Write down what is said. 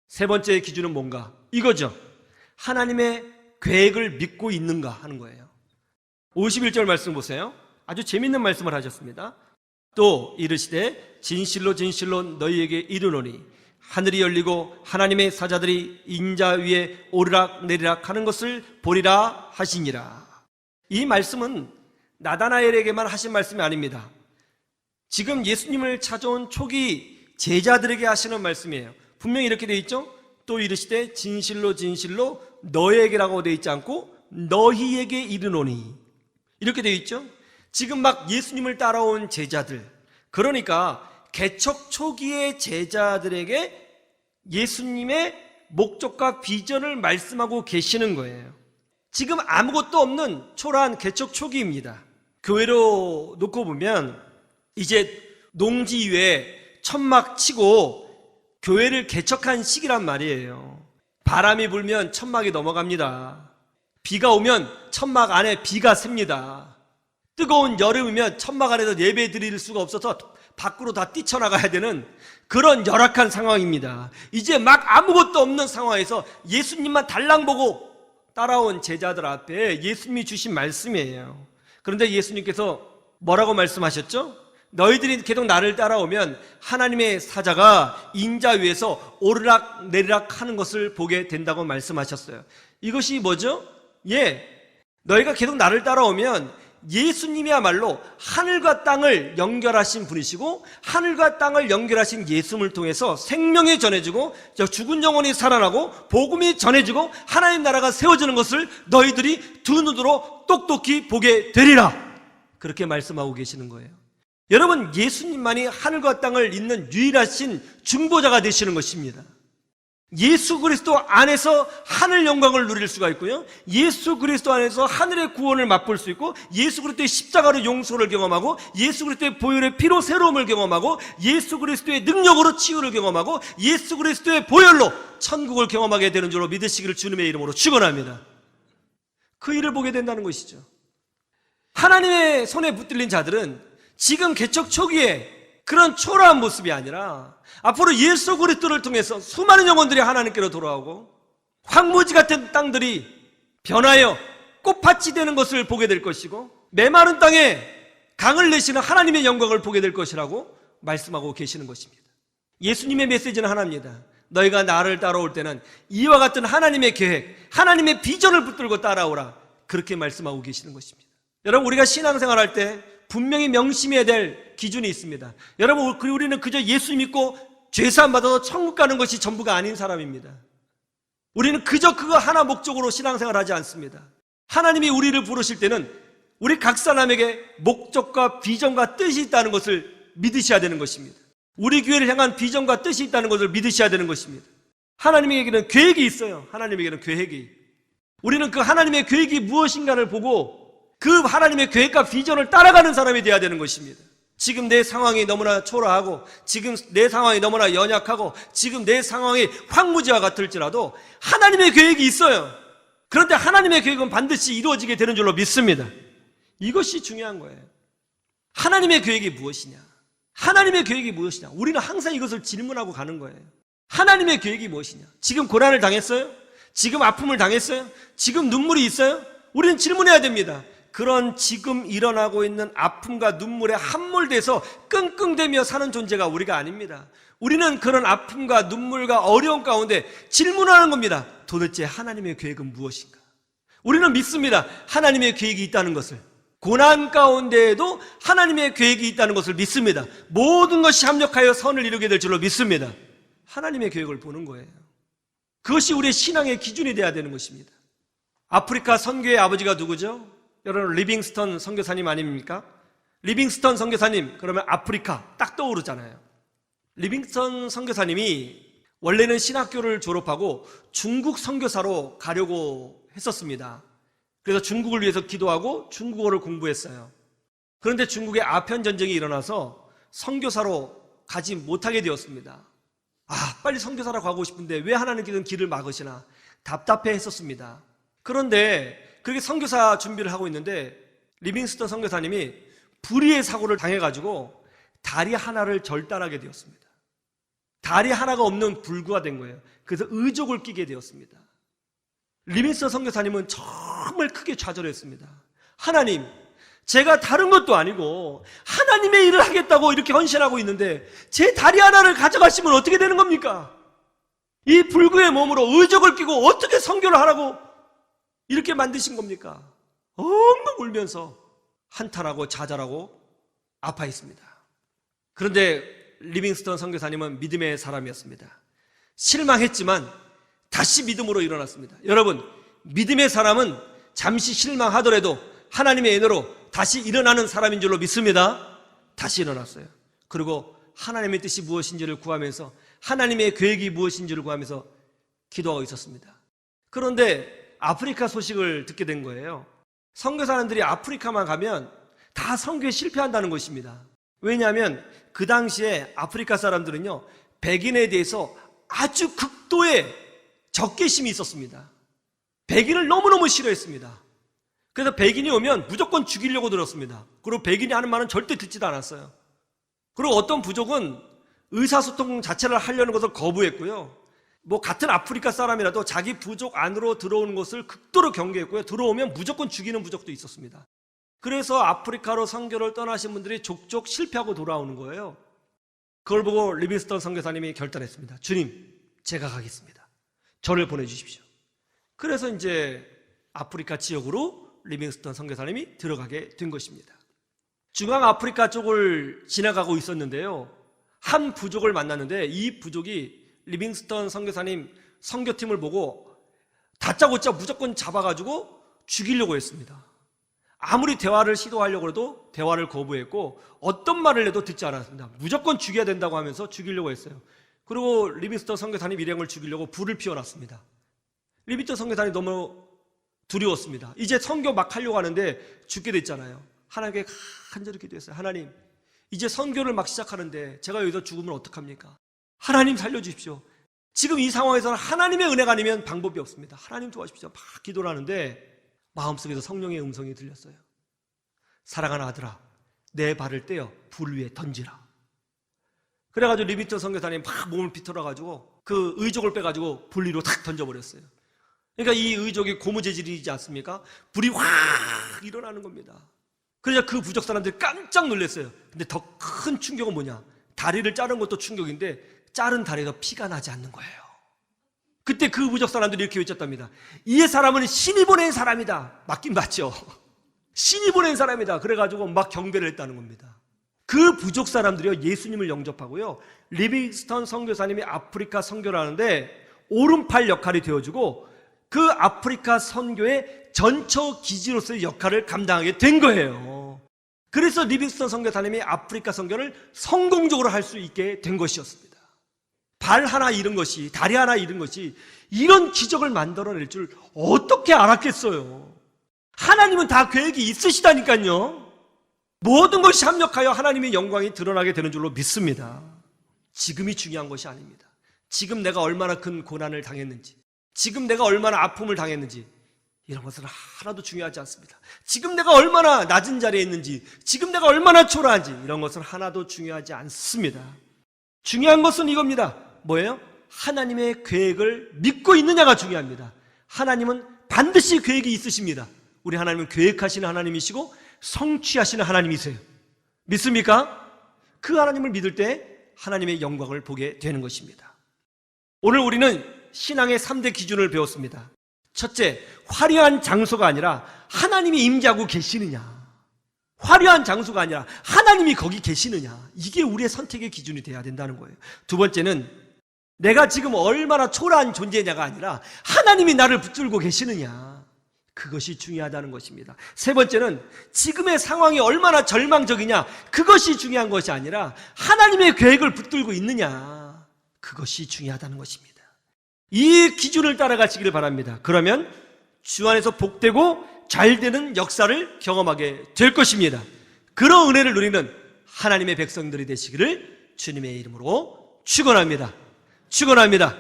세 번째 기준은 뭔가? 이거죠. 하나님의 계획을 믿고 있는가 하는 거예요. 51절 말씀 보세요. 아주 재밌는 말씀을 하셨습니다. 또 이르시되 진실로 진실로 너희에게 이르노니 하늘이 열리고 하나님의 사자들이 인자 위에 오르락 내리락 하는 것을 보리라 하시니라. 이 말씀은 나다나엘에게만 하신 말씀이 아닙니다. 지금 예수님을 찾아온 초기 제자들에게 하시는 말씀이에요. 분명히 이렇게 되어 있죠. 또 이르시되 진실로 진실로 너에게라고 되어 있지 않고 너희에게 이르노니 이렇게 되어 있죠. 지금 막 예수님을 따라온 제자들, 그러니까 개척 초기의 제자들에게 예수님의 목적과 비전을 말씀하고 계시는 거예요. 지금 아무것도 없는 초라한 개척 초기입니다. 교회로 놓고 보면 이제 농지위에 천막 치고 교회를 개척한 시기란 말이에요. 바람이 불면 천막이 넘어갑니다. 비가 오면 천막 안에 비가 셉니다. 뜨거운 여름이면 천막 안에서 예배 드릴 수가 없어서 밖으로 다 뛰쳐나가야 되는 그런 열악한 상황입니다. 이제 막 아무것도 없는 상황에서 예수님만 달랑 보고 따라온 제자들 앞에 예수님이 주신 말씀이에요. 그런데 예수님께서 뭐라고 말씀하셨죠? 너희들이 계속 나를 따라오면 하나님의 사자가 인자 위에서 오르락 내리락 하는 것을 보게 된다고 말씀하셨어요. 이것이 뭐죠? 너희가 계속 나를 따라오면 예수님이야말로 하늘과 땅을 연결하신 분이시고 하늘과 땅을 연결하신 예수님을 통해서 생명이 전해지고 죽은 영혼이 살아나고 복음이 전해지고 하나님 나라가 세워지는 것을 너희들이 두 눈으로 똑똑히 보게 되리라. 그렇게 말씀하고 계시는 거예요. 여러분, 예수님만이 하늘과 땅을 잇는 유일하신 중보자가 되시는 것입니다. 예수 그리스도 안에서 하늘 영광을 누릴 수가 있고요, 예수 그리스도 안에서 하늘의 구원을 맛볼 수 있고, 예수 그리스도의 십자가로 용서를 경험하고, 예수 그리스도의 보혈의 피로 새로움을 경험하고, 예수 그리스도의 능력으로 치유를 경험하고, 예수 그리스도의 보혈로 천국을 경험하게 되는 줄로 믿으시기를 주님의 이름으로 축원합니다. 그 일을 보게 된다는 것이죠. 하나님의 손에 붙들린 자들은 지금 개척 초기에 그런 초라한 모습이 아니라 앞으로 예수 그리스도를 통해서 수많은 영혼들이 하나님께로 돌아오고 황무지 같은 땅들이 변하여 꽃밭이 되는 것을 보게 될 것이고 메마른 땅에 강을 내시는 하나님의 영광을 보게 될 것이라고 말씀하고 계시는 것입니다. 예수님의 메시지는 하나입니다. 너희가 나를 따라올 때는 이와 같은 하나님의 계획, 하나님의 비전을 붙들고 따라오라, 그렇게 말씀하고 계시는 것입니다. 여러분, 우리가 신앙생활할 때 분명히 명심해야 될 기준이 있습니다. 여러분, 우리는 그저 예수 믿고 죄사함 받아서 천국 가는 것이 전부가 아닌 사람입니다. 우리는 그저 그거 하나 목적으로 신앙생활하지 않습니다. 하나님이 우리를 부르실 때는 우리 각 사람에게 목적과 비전과 뜻이 있다는 것을 믿으셔야 되는 것입니다. 우리 교회를 향한 비전과 뜻이 있다는 것을 믿으셔야 되는 것입니다. 하나님에게는 계획이 있어요. 하나님에게는 계획이. 우리는 그 하나님의 계획이 무엇인가를 보고 그 하나님의 계획과 비전을 따라가는 사람이 되어야 되는 것입니다. 지금 내 상황이 너무나 초라하고, 지금 내 상황이 너무나 연약하고, 지금 내 상황이 황무지와 같을지라도 하나님의 계획이 있어요. 그런데 하나님의 계획은 반드시 이루어지게 되는 줄로 믿습니다. 이것이 중요한 거예요. 하나님의 계획이 무엇이냐? 하나님의 계획이 무엇이냐? 우리는 항상 이것을 질문하고 가는 거예요. 하나님의 계획이 무엇이냐? 지금 고난을 당했어요? 지금 아픔을 당했어요? 지금 눈물이 있어요? 우리는 질문해야 됩니다. 그런 지금 일어나고 있는 아픔과 눈물에 함몰돼서 끙끙대며 사는 존재가 우리가 아닙니다. 우리는 그런 아픔과 눈물과 어려움 가운데 질문하는 겁니다. 도대체 하나님의 계획은 무엇인가? 우리는 믿습니다. 하나님의 계획이 있다는 것을. 고난 가운데에도 하나님의 계획이 있다는 것을 믿습니다. 모든 것이 합력하여 선을 이루게 될 줄로 믿습니다. 하나님의 계획을 보는 거예요. 그것이 우리의 신앙의 기준이 되어야 되는 것입니다. 아프리카 선교의 아버지가 누구죠? 여러분, 리빙스턴 선교사님 아닙니까? 리빙스턴 선교사님 그러면 아프리카 딱 떠오르잖아요. 리빙스턴 선교사님이 원래는 신학교를 졸업하고 중국 선교사로 가려고 했었습니다. 그래서 중국을 위해서 기도하고 중국어를 공부했어요. 그런데 중국에 아편 전쟁이 일어나서 선교사로 가지 못하게 되었습니다. 빨리 선교사로 가고 싶은데 왜 하나님께서는 길을 막으시나 답답해 했었습니다. 그런데 그렇게 선교사 준비를 하고 있는데 리빙스턴 선교사님이 불의의 사고를 당해가지고 다리 하나를 절단하게 되었습니다. 다리 하나가 없는 불구가 된 거예요. 그래서 의족을 끼게 되었습니다. 리빙스턴 선교사님은 정말 크게 좌절했습니다. 하나님, 제가 다른 것도 아니고 하나님의 일을 하겠다고 이렇게 헌신하고 있는데 제 다리 하나를 가져가시면 어떻게 되는 겁니까? 이 불구의 몸으로 의족을 끼고 어떻게 선교를 하라고 이렇게 만드신 겁니까? 엉엉 울면서 한탄하고 좌절하고 아파했습니다. 그런데 리빙스턴 선교사님은 믿음의 사람이었습니다. 실망했지만 다시 믿음으로 일어났습니다. 여러분, 믿음의 사람은 잠시 실망하더라도 하나님의 은혜로 다시 일어나는 사람인 줄로 믿습니다. 다시 일어났어요. 그리고 하나님의 뜻이 무엇인지를 구하면서 하나님의 계획이 무엇인지를 구하면서 기도하고 있었습니다. 그런데 아프리카 소식을 듣게 된 거예요. 선교사님들이 아프리카만 가면 다 선교에 실패한다는 것입니다. 왜냐하면 그 당시에 아프리카 사람들은요, 백인에 대해서 아주 극도의 적개심이 있었습니다. 백인을 너무너무 싫어했습니다. 그래서 백인이 오면 무조건 죽이려고 들었습니다. 그리고 백인이 하는 말은 절대 듣지도 않았어요. 그리고 어떤 부족은 의사소통 자체를 하려는 것을 거부했고요. 같은 아프리카 사람이라도 자기 부족 안으로 들어오는 것을 극도로 경계했고요. 들어오면 무조건 죽이는 부족도 있었습니다. 그래서 아프리카로 선교를 떠나신 분들이 족족 실패하고 돌아오는 거예요. 그걸 보고 리빙스턴 선교사님이 결단했습니다. 주님, 제가 가겠습니다. 저를 보내주십시오. 그래서 이제 아프리카 지역으로 리빙스턴 선교사님이 들어가게 된 것입니다. 중앙 아프리카 쪽을 지나가고 있었는데요, 한 부족을 만났는데 이 부족이 리빙스턴 선교사님 선교팀을 보고 다짜고짜 무조건 잡아가지고 죽이려고 했습니다. 아무리 대화를 시도하려고 해도 대화를 거부했고 어떤 말을 해도 듣지 않았습니다. 무조건 죽여야 된다고 하면서 죽이려고 했어요. 그리고 리빙스턴 선교사님 일행을 죽이려고 불을 피워놨습니다. 리빙스턴 선교사님이 너무 두려웠습니다. 이제 선교 막 하려고 하는데 죽게 됐잖아요. 하나님께 간절히 기도했어요. 하나님, 이제 선교를 막 시작하는데 제가 여기서 죽으면 어떡합니까? 하나님 살려주십시오. 지금 이 상황에서는 하나님의 은혜가 아니면 방법이 없습니다. 하나님 도와주십시오. 막 기도를 하는데 마음속에서 성령의 음성이 들렸어요. 사랑하는 아들아, 내 발을 떼어 불 위에 던지라. 그래가지고 리빙스턴 선교사님 막 몸을 비틀어가지고 그 의족을 빼가지고 불 위로 탁 던져버렸어요. 그러니까 이 의족이 고무재질이지 않습니까? 불이 확 일어나는 겁니다. 그래서 그 부족 사람들이 깜짝 놀랐어요. 근데 더 큰 충격은 뭐냐? 다리를 자른 것도 충격인데 자른 다리에서 피가 나지 않는 거예요. 그때 그 부족 사람들이 이렇게 외쳤답니다. 이 사람은 신이 보낸 사람이다. 맞긴 맞죠. 신이 보낸 사람이다. 그래가지고 막 경배를 했다는 겁니다. 그 부족 사람들이요, 예수님을 영접하고요, 리빙스턴 선교사님이 아프리카 선교를 하는데 오른팔 역할이 되어주고 그 아프리카 선교의 전처 기지로서의 역할을 감당하게 된 거예요. 그래서 리빙스턴 선교사님이 아프리카 선교를 성공적으로 할 수 있게 된 것이었습니다. 발 하나 잃은 것이, 다리 하나 잃은 것이 이런 기적을 만들어낼 줄 어떻게 알았겠어요? 하나님은 다 계획이 있으시다니까요. 모든 것이 합력하여 하나님의 영광이 드러나게 되는 줄로 믿습니다. 지금이 중요한 것이 아닙니다. 지금 내가 얼마나 큰 고난을 당했는지, 지금 내가 얼마나 아픔을 당했는지 이런 것은 하나도 중요하지 않습니다. 지금 내가 얼마나 낮은 자리에 있는지, 지금 내가 얼마나 초라한지 이런 것은 하나도 중요하지 않습니다. 중요한 것은 이겁니다. 뭐예요? 하나님의 계획을 믿고 있느냐가 중요합니다. 하나님은 반드시 계획이 있으십니다. 우리 하나님은 계획하시는 하나님이시고 성취하시는 하나님이세요. 믿습니까? 그 하나님을 믿을 때 하나님의 영광을 보게 되는 것입니다. 오늘 우리는 신앙의 3대 기준을 배웠습니다. 첫째, 화려한 장소가 아니라 하나님이 임재하고 계시느냐. 화려한 장소가 아니라 하나님이 거기 계시느냐. 이게 우리의 선택의 기준이 돼야 된다는 거예요. 두 번째는 내가 지금 얼마나 초라한 존재냐가 아니라 하나님이 나를 붙들고 계시느냐. 그것이 중요하다는 것입니다. 세 번째는 지금의 상황이 얼마나 절망적이냐. 그것이 중요한 것이 아니라 하나님의 계획을 붙들고 있느냐. 그것이 중요하다는 것입니다. 이 기준을 따라가시기를 바랍니다. 그러면 주 안에서 복되고 잘되는 역사를 경험하게 될 것입니다. 그런 은혜를 누리는 하나님의 백성들이 되시기를 주님의 이름으로 축원합니다. 축원합니다.